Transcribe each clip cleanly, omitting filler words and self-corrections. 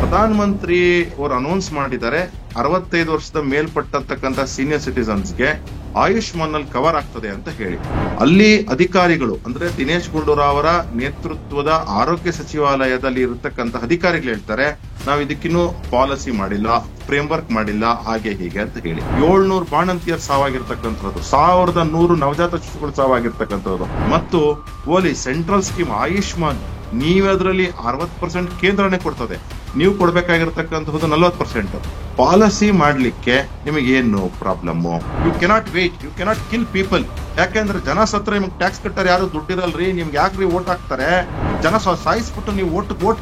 ಪ್ರಧಾನ ಮಂತ್ರಿ ಅವರು ಅನೌನ್ಸ್ ಮಾಡಿದ್ದಾರೆ 65 ವರ್ಷದ ಮೇಲ್ಪಟ್ಟಂತಕ್ಕಂಥ ಸೀನಿಯರ್ ಸಿಟಿಸನ್ಸ್ಗೆ ಆಯುಷ್ಮಾನ್ ಅಲ್ಲಿ ಕವರ್ ಆಗ್ತದೆ ಅಂತ ಹೇಳಿ. ಅಲ್ಲಿ ಅಧಿಕಾರಿಗಳು ಅಂದ್ರೆ ದಿನೇಶ್ ಗುಂಡೂರಾವ್ ಅವರ ನೇತೃತ್ವದ ಆರೋಗ್ಯ ಸಚಿವಾಲಯದಲ್ಲಿ ಇರತಕ್ಕಂತ ಅಧಿಕಾರಿಗಳು ಹೇಳ್ತಾರೆ, ನಾವ್ ಇದಕ್ಕಿನ್ನೂ ಪಾಲಿಸಿ ಮಾಡಿಲ್ಲ, ಫ್ರೇಮ್ ವರ್ಕ್ ಮಾಡಿಲ್ಲ, ಹಾಗೆ ಹೀಗೆ ಅಂತ ಹೇಳಿ. 700 ಬಾಣಂತಿಯರ್ ಸಾವಾಗಿರ್ತಕ್ಕಂಥದ್ದು, 1100 ನವಜಾತ ಶಿಶುಗಳು ಸಾವಾಗಿರ್ತಕ್ಕಂಥದ್ದು. ಮತ್ತು ಓಲಿ ಸೆಂಟ್ರಲ್ ಸ್ಕೀಮ್ ಆಯುಷ್ಮಾನ್, ನೀವದ್ರಲ್ಲಿ 60% ಕೇಂದ್ರನೇ ಕೊಡ್ತದೆ, ನೀವು ಕೊಡ್ಬೇಕಾಗಿರ್ತಕ್ಕಂಥದ್ದು 40%. ಪಾಲಿಸಿ ಮಾಡ್ಲಿಕ್ಕೆ ನಿಮಗೆ ಏನು problem? You cannot wait, you cannot kill people. ಯಾಕೆಂದ್ರೆ ಜನ ಸತ್ರ ನಿಮ್ಗೆ ಟ್ಯಾಕ್ಸ್ ಕಟ್ಟರ್ ಯಾರು ದುಡ್ಡಿರಲ್ರಿ, ನಿಮ್ಗೆ ಯಾಕ್ರಿ ಓಟ್ ಹಾಕ್ತಾರೆ? ಜನ ಸಾಯಿಸ್ಬಿಟ್ಟು ನೀವು ಓಟ್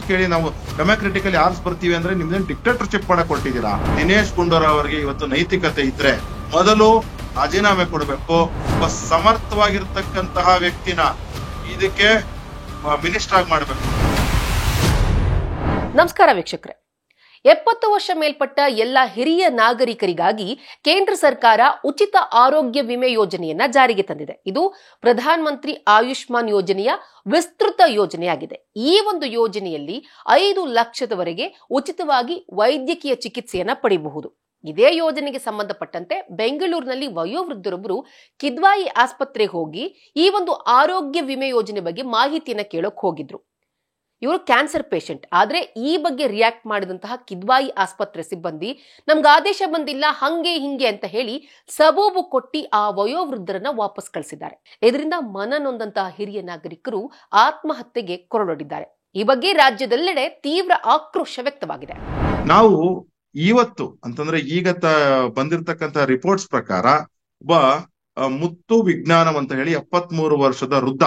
ಕೇಳಿ ನಾವು ಡೆಮೋಕ್ರೆಟಿಕಲಿ ಆರ್ಸ್ ಬರ್ತೀವಿ ಅಂದ್ರೆ ನಿಮ್ದೇನು ಡಿಕ್ಟೇಟರ್ಶಿಪ್ ಮಾಡಕ್ ಕೊಟ್ಟಿದ್ದೀರಾ? ದಿನೇಶ್ ಗುಂಡೂರಾವ್ ಅವರಿಗೆ ಇವತ್ತು ನೈತಿಕತೆ ಇದ್ರೆ ಮೊದಲು ರಾಜೀನಾಮೆ ಕೊಡಬೇಕು. ಒಬ್ಬ ಸಮರ್ಥವಾಗಿರ್ತಕ್ಕಂತಹ ವ್ಯಕ್ತಿನ ಇದಕ್ಕೆ ಮಿನಿಸ್ಟರ್ ಆಗಿ ಮಾಡಬೇಕು. ನಮಸ್ಕಾರ ವೀಕ್ಷಕರೇ. 70 ವರ್ಷ ಮೇಲ್ಪಟ್ಟ ಎಲ್ಲ ಹಿರಿಯ ನಾಗರಿಕರಿಗಾಗಿ ಕೇಂದ್ರ ಸರ್ಕಾರ ಉಚಿತ ಆರೋಗ್ಯ ವಿಮೆ ಯೋಜನೆಯನ್ನ ಜಾರಿಗೆ ತಂದಿದೆ. ಇದು ಪ್ರಧಾನ ಮಂತ್ರಿ ಆಯುಷ್ಮಾನ್ ಯೋಜನೆಯ ವಿಸ್ತೃತ ಯೋಜನೆಯಾಗಿದೆ. ಈ ಒಂದು ಯೋಜನೆಯಲ್ಲಿ 5 ಲಕ್ಷದವರೆಗೆ ಉಚಿತವಾಗಿ ವೈದ್ಯಕೀಯ ಚಿಕಿತ್ಸೆಯನ್ನ ಪಡೆಯಬಹುದು. ಇದೇ ಯೋಜನೆಗೆ ಸಂಬಂಧಪಟ್ಟಂತೆ ಬೆಂಗಳೂರಿನಲ್ಲಿ ವಯೋವೃದ್ಧರೊಬ್ಬರು ಕಿದ್ವಾಯಿ ಆಸ್ಪತ್ರೆಗೆ ಹೋಗಿ ಈ ಒಂದು ಆರೋಗ್ಯ ವಿಮೆ ಯೋಜನೆ ಬಗ್ಗೆ ಮಾಹಿತಿಯನ್ನ ಕೇಳೋಕ್ ಹೋಗಿದ್ರು. ಇವರು ಕ್ಯಾನ್ಸರ್ ಪೇಷಂಟ್. ಆದ್ರೆ ಈ ಬಗ್ಗೆ ರಿಯಾಕ್ಟ್ ಮಾಡಿದಂತಹ ಕಿದ್ವಾಯಿ ಆಸ್ಪತ್ರೆ ಸಿಬ್ಬಂದಿ ನಮ್ಗೆ ಆದೇಶ ಬಂದಿಲ್ಲ, ಹಂಗೆ ಹಿಂಗೆ ಅಂತ ಹೇಳಿ ಸಬೂಬು ಕೊಟ್ಟಿ ಆ ವಯೋವೃದ್ಧರನ್ನ ವಾಪಸ್ ಕಳಿಸಿದ್ದಾರೆ. ಇದರಿಂದ ಮನನೊಂದಂತಹ ಹಿರಿಯ ನಾಗರಿಕರು ಆತ್ಮಹತ್ಯೆಗೆ ಕೊರಳೊಡ್ಡಿದ್ದಾರೆ. ಈ ಬಗ್ಗೆ ರಾಜ್ಯದೆಲ್ಲೆಡೆ ತೀವ್ರ ಆಕ್ರೋಶ ವ್ಯಕ್ತವಾಗಿದೆ. ನಾವು ಇವತ್ತು ಅಂತಂದ್ರೆ ಈಗ ಬಂದಿರತಕ್ಕಂತ ರಿಪೋರ್ಟ್ಸ್ ಪ್ರಕಾರ ಒಬ್ಬ ಮುತ್ತು ವಿಜ್ಞಾನಂ ಅಂತ ಹೇಳಿ 73 ವರ್ಷದ ವೃದ್ಧ,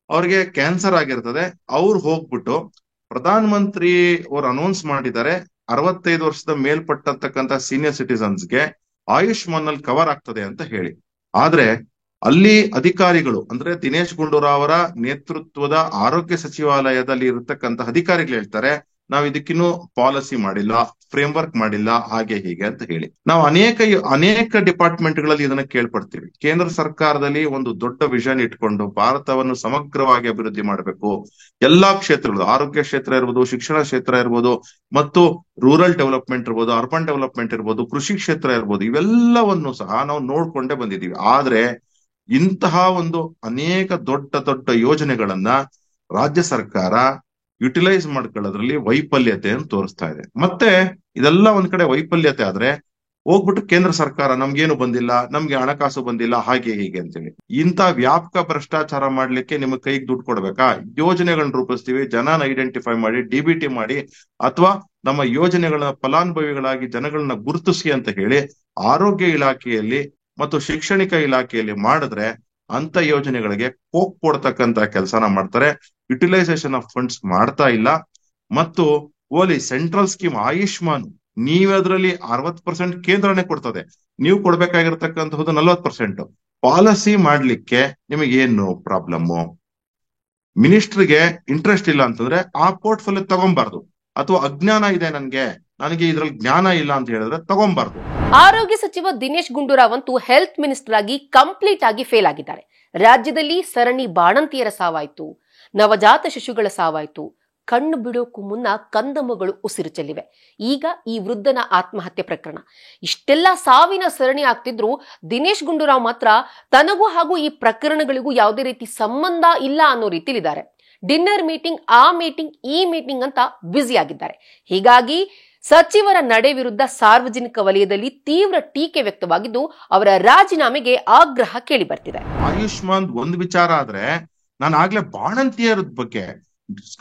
ಅವ್ರಿಗೆ ಕ್ಯಾನ್ಸರ್ ಆಗಿರ್ತದೆ. ಅವ್ರು ಹೋಗ್ಬಿಟ್ಟು ಪ್ರಧಾನ ಮಂತ್ರಿ ಅವ್ರು ಅನೌನ್ಸ್ ಮಾಡಿದ್ದಾರೆ 65 ವರ್ಷದ ಮೇಲ್ಪಟ್ಟಂತಕ್ಕಂಥ ಸೀನಿಯರ್ ಸಿಟಿಸನ್ಸ್ಗೆ ಆಯುಷ್ಮಾನ್ ಅಲ್ಲಿ ಕವರ್ ಆಗ್ತದೆ ಅಂತ ಹೇಳಿ. ಆದ್ರೆ ಅಲ್ಲಿ ಅಧಿಕಾರಿಗಳು ಅಂದ್ರೆ ದಿನೇಶ್ ಗುಂಡೂರಾವ್ ಅವರ ನೇತೃತ್ವದ ಆರೋಗ್ಯ ಸಚಿವಾಲಯದಲ್ಲಿ ಇರತಕ್ಕಂತ ಅಧಿಕಾರಿಗಳು ಹೇಳ್ತಾರೆ, ನಾವ್ ಇದಕ್ಕಿನ್ನೂ ಪಾಲಿಸಿ ಮಾಡಿಲ್ಲ, ಫ್ರೇಮ್ ವರ್ಕ್ ಮಾಡಿಲ್ಲ, ಹಾಗೆ ಹೀಗೆ ಅಂತ ಹೇಳಿ. ನಾವು ಅನೇಕ ಡಿಪಾರ್ಟ್ಮೆಂಟ್ ಗಳಲ್ಲಿ ಇದನ್ನ ಕೇಳ್ಪಡ್ತೀವಿ. ಕೇಂದ್ರ ಸರ್ಕಾರದಲ್ಲಿ ಒಂದು ದೊಡ್ಡ ವಿಷನ್ ಇಟ್ಕೊಂಡು ಭಾರತವನ್ನು ಸಮಗ್ರವಾಗಿ ಅಭಿವೃದ್ಧಿ ಮಾಡಬೇಕು. ಎಲ್ಲಾ ಕ್ಷೇತ್ರಗಳು, ಆರೋಗ್ಯ ಕ್ಷೇತ್ರ ಇರ್ಬೋದು, ಶಿಕ್ಷಣ ಕ್ಷೇತ್ರ ಇರ್ಬೋದು, ಮತ್ತು ರೂರಲ್ ಡೆವಲಪ್ಮೆಂಟ್ ಇರ್ಬೋದು, ಅರ್ಬನ್ ಡೆವಲಪ್ಮೆಂಟ್ ಇರ್ಬೋದು, ಕೃಷಿ ಕ್ಷೇತ್ರ ಇರ್ಬೋದು, ಇವೆಲ್ಲವನ್ನು ಸಹ ನಾವು ನೋಡ್ಕೊಂಡೇ ಬಂದಿದ್ದೀವಿ. ಆದ್ರೆ ಇಂತಹ ಒಂದು ಅನೇಕ ದೊಡ್ಡ ಯೋಜನೆಗಳನ್ನ ರಾಜ್ಯ ಸರ್ಕಾರ ಯುಟಿಲೈಸ್ ಮಾಡ್ಕೊಳ್ಳೋದ್ರಲ್ಲಿ ವೈಫಲ್ಯತೆಯನ್ನು ತೋರಿಸ್ತಾ ಇದೆ. ಮತ್ತೆ ಇದೆಲ್ಲ ಒಂದ್ ಕಡೆ ವೈಫಲ್ಯತೆ ಆದ್ರೆ ಹೋಗ್ಬಿಟ್ಟು ಕೇಂದ್ರ ಸರ್ಕಾರ ನಮ್ಗೇನು ಬಂದಿಲ್ಲ, ನಮ್ಗೆ ಹಣಕಾಸು ಬಂದಿಲ್ಲ, ಹಾಗೆ ಹೀಗೆ ಅಂತೇಳಿ ಇಂಥ ವ್ಯಾಪಕ ಭ್ರಷ್ಟಾಚಾರ ಮಾಡ್ಲಿಕ್ಕೆ ನಿಮ್ಗೆ ಕೈಗೆ ದುಡ್ಡು ಕೊಡ್ಬೇಕಾ? ಯೋಜನೆಗಳನ್ನ ರೂಪಿಸ್ತೀವಿ, ಜನನ ಐಡೆಂಟಿಫೈ ಮಾಡಿ, DBT ಮಾಡಿ, ಅಥವಾ ನಮ್ಮ ಯೋಜನೆಗಳ ಫಲಾನುಭವಿಗಳಾಗಿ ಜನಗಳನ್ನ ಗುರುತಿಸಿ ಅಂತ ಹೇಳಿ ಆರೋಗ್ಯ ಇಲಾಖೆಯಲ್ಲಿ ಮತ್ತು ಶೈಕ್ಷಣಿಕ ಇಲಾಖೆಯಲ್ಲಿ ಮಾಡಿದ್ರೆ ಅಂತ ಯೋಜನೆಗಳಿಗೆ ಕೋಕ್ ಕೊಡ್ತಕ್ಕಂತ ಕೆಲಸನ ಮಾಡ್ತಾರೆ. ಯುಟಿಲೈಸೇಷನ್ ಆಫ್ ಫಂಡ್ಸ್ ಮಾಡ್ತಾ ಇಲ್ಲ. ಮತ್ತು ಓಲಿ ಸೆಂಟ್ರಲ್ ಸ್ಕೀಮ್ ಆಯುಷ್ಮಾನ್, ನೀವದ್ರಲ್ಲಿ 60% ಕೇಂದ್ರನೇ ಕೊಡ್ತದೆ, ನೀವು ಕೊಡ್ಬೇಕಾಗಿರ್ತಕ್ಕಂಥದ್ದು 40%. ಪಾಲಿಸಿ ಮಾಡ್ಲಿಕ್ಕೆ ನಿಮಗೆ ಏನು ಪ್ರಾಬ್ಲಮ್? ಮಿನಿಸ್ಟರ್ಗೆ ಇಂಟ್ರೆಸ್ಟ್ ಇಲ್ಲ ಅಂತಂದ್ರೆ ಆ ಪೋರ್ಟ್ಫೋಲಿಯೋ ತಗೊಂಬಾರ್ದು. ಅಥವಾ ಅಜ್ಞಾನ ಇದೆ ನನಗೆ ಇದ್ರಲ್ಲಿ ಜ್ಞಾನ ಇಲ್ಲ ಅಂತ ಹೇಳಿದ್ರೆ ತಗೊಂಬಾರ್ದು. ಆರೋಗ್ಯ ಸಚಿವ ದಿನೇಶ್ ಗುಂಡೂರಾವ್ ಅಂತೂ ಹೆಲ್ತ್ ಮಿನಿಸ್ಟರ್ ಆಗಿ ಕಂಪ್ಲೀಟ್ ಆಗಿ ಫೇಲ್ ಆಗಿದ್ದಾರೆ. ರಾಜ್ಯದಲ್ಲಿ ಸರಣಿ ಬಾಣಂತಿಯರ ಸಾವಾಯ್ತು, ನವಜಾತ ಶಿಶುಗಳ ಸಾವಾಯ್ತು, ಕಣ್ಣು ಬಿಡೋಕು ಮುನ್ನ ಕಂದಮ್ಮಗಳು ಉಸಿರು ಚೆಲ್ಲಿವೆ. ಈಗ ಈ ವೃದ್ಧನ ಆತ್ಮಹತ್ಯೆ ಪ್ರಕರಣ. ಇಷ್ಟೆಲ್ಲ ಸಾವಿನ ಸರಣಿ ಆಗ್ತಿದ್ರು ದಿನೇಶ್ ಗುಂಡೂರಾವ್ ಮಾತ್ರ ತನಗೂ ಹಾಗೂ ಈ ಪ್ರಕರಣಗಳಿಗೂ ಯಾವುದೇ ರೀತಿ ಸಂಬಂಧ ಇಲ್ಲ ಅನ್ನೋ ರೀತಿಲಿದ್ದಾರೆ. ಡಿನ್ನರ್ ಮೀಟಿಂಗ್, ಆ ಮೀಟಿಂಗ್, ಈ ಮೀಟಿಂಗ್ ಅಂತ ಬ್ಯುಸಿ ಆಗಿದ್ದಾರೆ. ಹೀಗಾಗಿ ಸಚಿವರ ನಡೆ ವಿರುದ್ಧ ಸಾರ್ವಜನಿಕ ವಲಯದಲ್ಲಿ ತೀವ್ರ ಟೀಕೆ ವ್ಯಕ್ತವಾಗಿದ್ದು ಅವರ ರಾಜೀನಾಮೆಗೆ ಆಗ್ರಹ ಕೇಳಿ ಬರ್ತಿದೆ. ಆಯುಷ್ಮಾನ್ ಒಂದು ವಿಚಾರ ಆದ್ರೆ, ನಾನು ಆಗ್ಲೇ ಬಾಣಂತಿಯರ ಬಗ್ಗೆ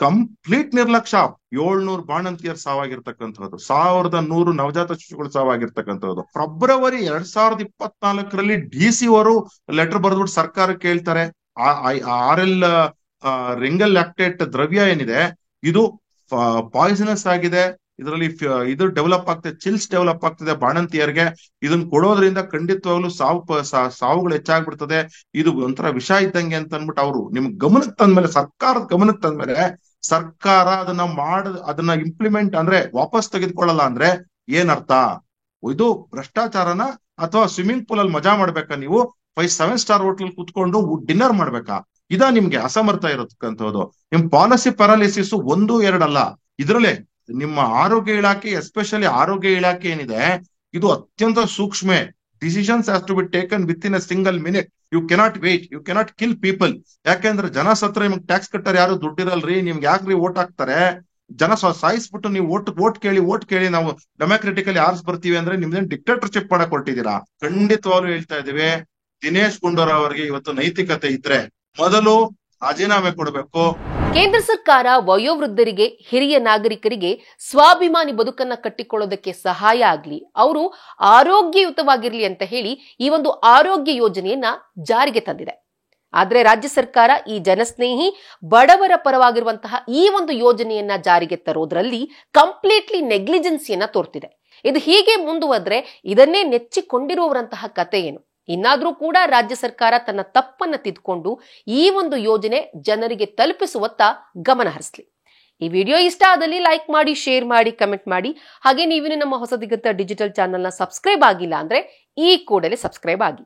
ಕಂಪ್ಲೀಟ್ ನಿರ್ಲಕ್ಷ್ಯ. 700 ಬಾಣಂತಿಯರ್ ಸಾವಾಗಿರ್ತಕ್ಕಂಥದ್ದು, 1100 ನವಜಾತ ಶಿಶುಗಳು ಸಾವಾಗಿರ್ತಕ್ಕಂಥದ್ದು. ಫೆಬ್ರವರಿ 2024ರಲ್ಲಿ DC ಅವರು ಲೆಟರ್ ಬರೆದ್ಬಿಟ್ಟು ಸರ್ಕಾರಕ್ಕೆ ಹೇಳ್ತಾರೆ, RL ರಿಂಗಲ್ ಲ್ಯಾಕ್ಟೇಟ್ ದ್ರವ್ಯ ಏನಿದೆ ಇದು ಪಾಯ್ಸನಸ್ ಆಗಿದೆ, ಇದರಲ್ಲಿ ಇದು ಡೆವಲಪ್ ಆಗ್ತದೆ, ಚಿಲ್ಸ್ ಡೆವಲಪ್ ಆಗ್ತದೆ ಬಾಣಂತಿಯರಿಗೆ, ಇದನ್ನ ಕೊಡೋದ್ರಿಂದ ಖಂಡಿತವಾಗ್ಲೂ ಸಾವುಗಳು ಹೆಚ್ಚಾಗ್ಬಿಡ್ತದೆ, ಇದು ಒಂಥರ ವಿಷ ಇದ್ದಂಗೆ ಅಂತ ಅಂದ್ಬಿಟ್ಟು ಅವರು ನಿಮ್ಗೆ ಗಮನಕ್ಕೆ ತಂದ್ಮೇಲೆ, ಸರ್ಕಾರದ ಗಮನಕ್ಕೆ ತಂದ್ಮೇಲೆ ಸರ್ಕಾರ ಅದನ್ನ ಇಂಪ್ಲಿಮೆಂಟ್ ಅಂದ್ರೆ ವಾಪಸ್ ತೆಗೆದುಕೊಳ್ಳಲ್ಲ ಅಂದ್ರೆ ಏನರ್ಥ? ಇದು ಭ್ರಷ್ಟಾಚಾರನ ಅಥವಾ ಸ್ವಿಮ್ಮಿಂಗ್ ಪೂಲ್ ಅಲ್ಲಿ ಮಜಾ ಮಾಡ್ಬೇಕಾ? ನೀವು 5-7 ಸ್ಟಾರ್ ಹೋಟೆಲ್ ಕುತ್ಕೊಂಡು ಡಿನ್ನರ್ ಮಾಡ್ಬೇಕಾ? ನಿಮ್ಗೆ ಅಸಮರ್ಥ ಇರತಕ್ಕಂಥದ್ದು. ನಿಮ್ ಪಾಲಿಸಿ ಪ್ಯಾರಾಲಿಸಿಸ್ 1-2 ಅಲ್ಲ, ಇದ್ರಲ್ಲೇ ನಿಮ್ಮ ಆರೋಗ್ಯ ಇಲಾಖೆ, ಎಸ್ಪೆಷಲಿ ಆರೋಗ್ಯ ಇಲಾಖೆ ಏನಿದೆ, ಇದು ಅತ್ಯಂತ ಸೂಕ್ಷ್ಮ. Decisions has to be taken within a single minute. You cannot wait, you cannot kill people. ಯಾಕೆಂದ್ರೆ ಜನ ಸತ್ರ ನಿಮ್ಗೆ ಟ್ಯಾಕ್ಸ್ ಕಟ್ಟರ್ ಯಾರು ದುಡ್ಡಿರಲ್ರಿ, ನಿಮ್ಗೆ ಯಾಕ್ರಿ ಓಟ್ ಹಾಕ್ತಾರೆ? ಜನ ಸಾಯಿಸ್ಬಿಟ್ಟು ನೀವು ಓಟ್ ಕೇಳಿ ನಾವು ಡೆಮೋಕ್ರೆಟಿಕಲಿ ಆರ್ಸ್ ಬರ್ತೀವಿ ಅಂದ್ರೆ ನಿಮ್ದೇನ್ ಡಿಕ್ಟೇಟರ್ಶಿಪ್ ಮಾಡಕ್ ಹೊರಟಿದ್ದೀರಾ? ಖಂಡಿತವಾಗ್ಲೂ ಹೇಳ್ತಾ ಇದೀವಿ, ದಿನೇಶ್ ಗುಂಡೂರಾವ್ ಅವರಿಗೆ ಇವತ್ತು ನೈತಿಕತೆ ಇದ್ರೆ ಮೊದಲು ರಾಜೀನಾಮೆ ಕೊಡಬೇಕು. ಕೇಂದ್ರ ಸರ್ಕಾರ ವಯೋವೃದ್ಧರಿಗೆ, ಹಿರಿಯ ನಾಗರಿಕರಿಗೆ ಸ್ವಾಭಿಮಾನಿ ಬದುಕನ್ನ ಕಟ್ಟಿಕೊಳ್ಳೋದಕ್ಕೆ ಸಹಾಯ ಆಗ್ಲಿ, ಅವರು ಆರೋಗ್ಯಯುತವಾಗಿರ್ಲಿ ಅಂತ ಹೇಳಿ ಈ ಒಂದು ಆರೋಗ್ಯ ಯೋಜನೆಯನ್ನ ಜಾರಿಗೆ ತಂದಿದೆ. ಆದ್ರೆ ರಾಜ್ಯ ಸರ್ಕಾರ ಈ ಜನಸ್ನೇಹಿ, ಬಡವರ ಪರವಾಗಿರುವಂತಹ ಈ ಒಂದು ಯೋಜನೆಯನ್ನ ಜಾರಿಗೆ ತರೋದ್ರಲ್ಲಿ ಕಂಪ್ಲೀಟ್ಲಿ ನೆಗ್ಲಿಜೆನ್ಸಿಯನ್ನ ತೋರ್ತಿದೆ. ಇದು ಹೀಗೆ ಮುಂದುವರೆದ್ರೆ ಇದನ್ನೇ ನೆಚ್ಚಿಕೊಂಡಿರುವವರಂತಹ ಕತೆ ಏನು? ಇನ್ನಾದ್ರೂ ಕೂಡ ರಾಜ್ಯ ಸರ್ಕಾರ ತನ್ನ ತಪ್ಪನ್ನ ತಿದ್ದುಕೊಂಡು ಈ ಒಂದು ಯೋಜನೆ ಜನರಿಗೆ ತಲುಪಿಸುವತ್ತ ಗಮನ ಹರಿಸಲಿ. ಈ ವಿಡಿಯೋ ಇಷ್ಟ ಆದಲ್ಲಿ ಲೈಕ್ ಮಾಡಿ, ಶೇರ್ ಮಾಡಿ, ಕಮೆಂಟ್ ಮಾಡಿ. ಹಾಗೆ ನೀವಿನ್ನು ನಮ್ಮ ಹೊಸ ದಿಗಂತ ಡಿಜಿಟಲ್ ಚಾನೆಲ್ನ ಸಬ್ಸ್ಕ್ರೈಬ್ ಆಗಿಲ್ಲ ಅಂದ್ರೆ ಈ ಕೂಡಲೇ ಸಬ್ಸ್ಕ್ರೈಬ್ ಆಗಿ.